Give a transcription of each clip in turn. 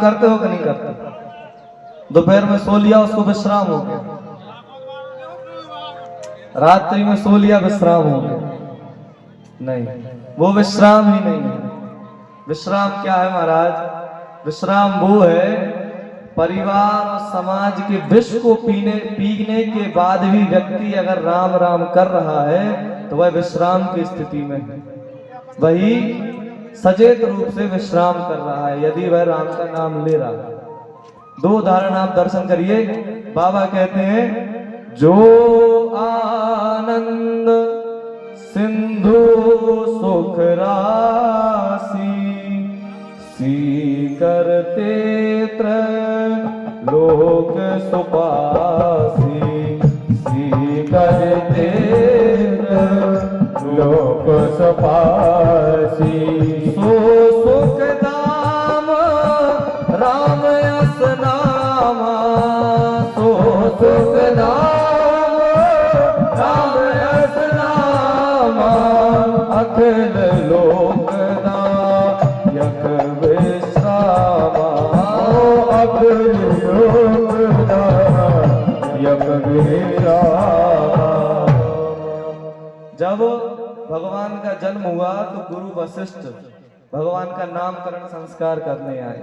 करते हो कि नहीं करते? दोपहर में सो लिया, उसको विश्राम हो गया, रात्रि में सो लिया, विश्राम हो गया? नहीं, वो विश्राम ही नहीं है। विश्राम क्या है महाराज? विश्राम वो है, परिवार और समाज के विष को पीने के बाद भी व्यक्ति अगर राम राम कर रहा है तो वह विश्राम की स्थिति में है, वही सचेत रूप से विश्राम कर रहा है यदि वह राम का नाम ले रहा है। दो उदाहरण आप दर्शन करिए। बाबा कहते हैं, जो आनंद सिंधु सुख राशि सीकर तेत्र लोक सुपासी, सीकर तेत्र लोक सुपासी, सो सुख दाम राम यस नामा, सो सुख दाम राम यस नामा, अखिल लोक दायक विश्रामा, अखिल लोक दायक विश्रामा। जब भगवान का जन्म हुआ तो गुरु वशिष्ठ भगवान का नामकरण संस्कार करने आए,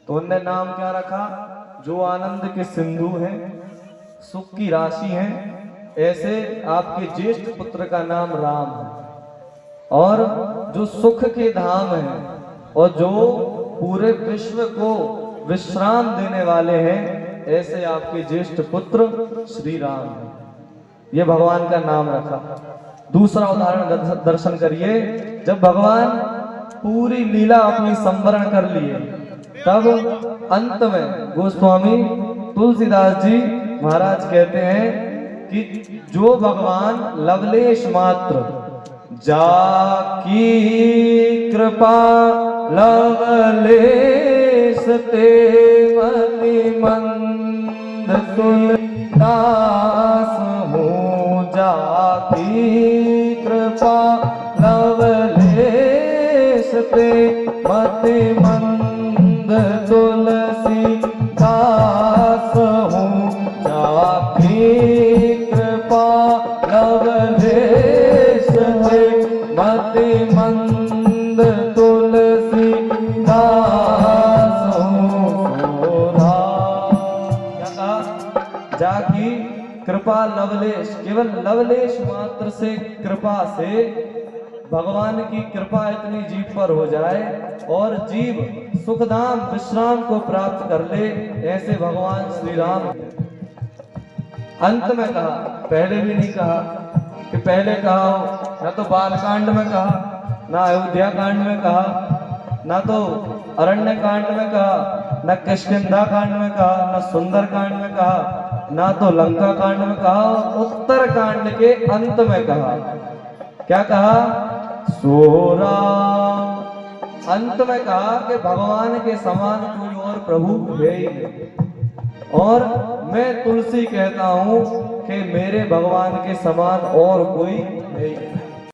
तो उनने नाम क्या रखा? जो आनंद के सिंधु हैं, सुख की राशि हैं, ऐसे आपके ज्येष्ठ पुत्र का नाम राम है, और जो सुख के धाम हैं और जो पूरे विश्व को विश्राम देने वाले हैं, ऐसे आपके ज्येष्ठ पुत्र श्री राम हैं। ये भगवान का नाम रखा। दूसरा उदाहरण दर्शन करिए। जब भगवान पूरी लीला अपनी संवरण कर लिए, तब अंत में गोस्वामी तुलसीदास जी महाराज कहते हैं कि जो भगवान लवलेश मात्र जाकी कृपा लवलेश ते मति मंद तुलदास हूँ, जाकी कृपा लवलेश ते मति मंद तुलसी दास हूँ, जाकी कृपा लवलेश ते मति मंद तुलसी दास हूँ। क्या कहा? जाकी कृपा लवलेश, केवल लवलेश मात्र से कृपा से भगवान की कृपा इतनी जीव पर हो जाए और जीव सुखधाम विश्राम को प्राप्त कर ले, ऐसे भगवान श्री राम। अंत में कहा, पहले भी नहीं कहा कि पहले कहा हो, ना तो बालकांड में कहा, ना अयोध्या कांड में कहा, ना तो अरण्य कांड में कहा, ना किष्किंधा कांड में कहा, ना सुंदर कांड में कहा, ना तो लंका कांड में कहा, उत्तर कांड के अंत में कहा। क्या कहा? सोरा। अंत में कहा कि भगवान के समान कोई और प्रभु है ही नहीं, और मैं तुलसी कहता हूं कि मेरे भगवान के समान और कोई